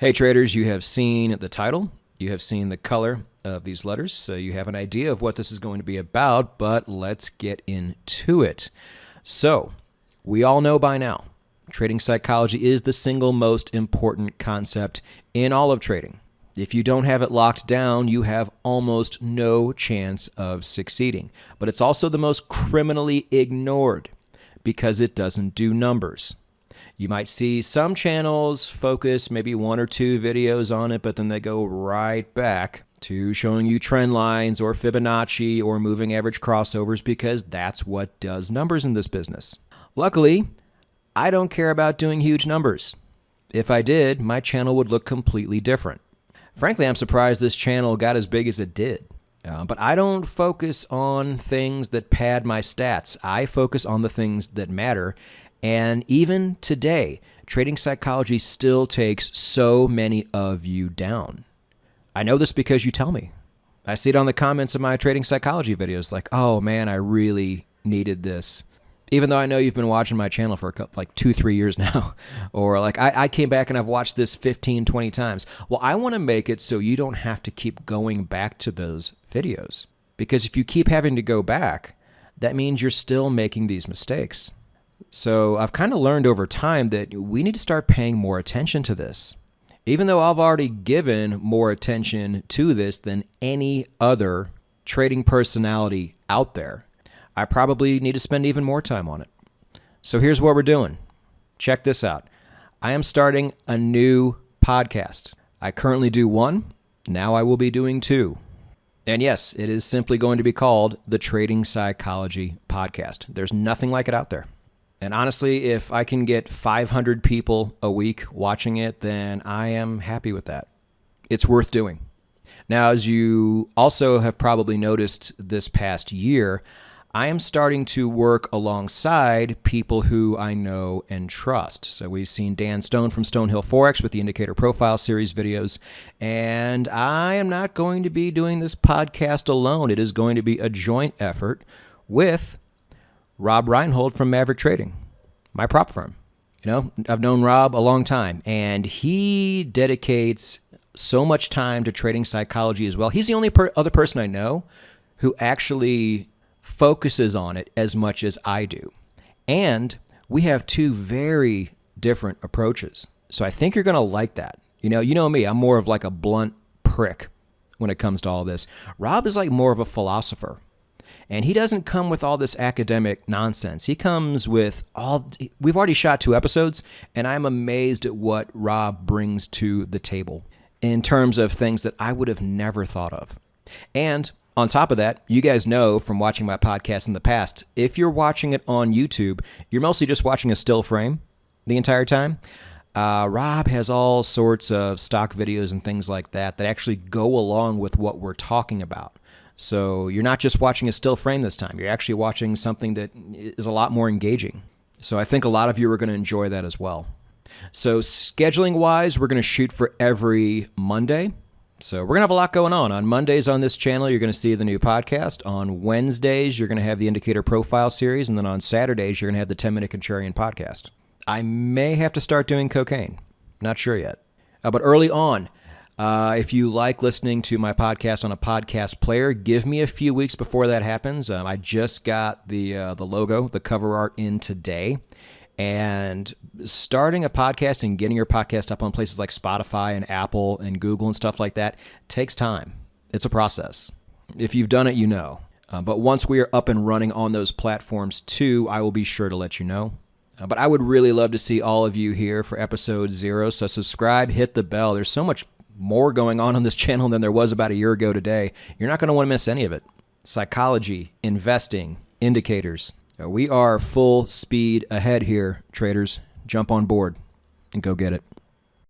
Hey traders, you have seen the title, you have seen the color of these letters, so you have an idea of what this is going to be about, but let's get into it. So, we all know by now, trading psychology is the single most important concept in all of trading. If you don't have it locked down, you have almost no chance of succeeding. But it's also the most criminally ignored because it doesn't do numbers. You might see some channels focus maybe one or two videos on it, but then they go right back to showing you trend lines or Fibonacci or moving average crossovers because that's what does numbers in this business. Luckily, I don't care about doing huge numbers. If I did, my channel would look completely different. Frankly, I'm surprised this channel got as big as it did. But I don't focus on things that pad my stats. I focus on the things that matter. And even today, trading psychology still takes so many of you down. I know this because you tell me. I see it on the comments of my trading psychology videos like, oh man, I really needed this. Even though I know you've been watching my channel for like 2-3 years now. Or like I came back and I've watched this 15, 20 times. Well, I want to make it so you don't have to keep going back to those videos. Because if you keep having to go back, that means you're still making these mistakes. So I've kind of learned over time that we need to start paying more attention to this. Even though I've already given more attention to this than any other trading personality out there, I probably need to spend even more time on it. So here's what we're doing. Check this out. I am starting a new podcast. I currently do one. Now I will be doing two. And yes, it is simply going to be called the Trading Psychology Podcast. There's nothing like it out there. And honestly, if I can get 500 people a week watching it, then I am happy with that. It's worth doing. Now, as you also have probably noticed this past year, I am starting to work alongside people who I know and trust. So we've seen Dan Stone from Stonehill Forex with the Indicator Profile Series videos. And I am not going to be doing this podcast alone. It is going to be a joint effort with Rob Reinhold from Maverick Trading, my prop firm. You know, I've known Rob a long time, and he dedicates so much time to trading psychology as well. He's the only other person I know who actually focuses on it as much as I do. And we have two very different approaches. So I think you're going to like that. You know me, I'm more of like a blunt prick when it comes to all this. Rob is like more of a philosopher. And he doesn't come with all this academic nonsense. He comes with we've already shot 2 episodes, and I'm amazed at what Rob brings to the table in terms of things that I would have never thought of. And on top of that, you guys know from watching my podcast in the past, if you're watching it on YouTube, you're mostly just watching a still frame the entire time. Rob has all sorts of stock videos and things like that actually go along with what we're talking about. So you're not just watching a still frame this time. You're actually watching something that is a lot more engaging. So I think a lot of you are going to enjoy that as well. So scheduling-wise, we're going to shoot for every Monday. So we're going to have a lot going on. On Mondays on this channel, you're going to see the new podcast. On Wednesdays, you're going to have the Indicator Profile Series. And then on Saturdays, you're going to have the 10-Minute Contrarian podcast. I may have to start doing cocaine. Not sure yet. But early on, if you like listening to my podcast on a podcast player, give me a few weeks before that happens. I just got the logo, the cover art in today. And starting a podcast and getting your podcast up on places like Spotify and Apple and Google and stuff like that takes time. It's a process. If you've done it, you know. But once we are up and running on those platforms too, I will be sure to let you know. But I would really love to see all of you here for episode 0. So subscribe, hit the bell. There's so much more going on this channel than there was about a year ago today. You're not going to want to miss any of it. Psychology, investing, indicators. We are full speed ahead here, traders. Jump on board and go get it.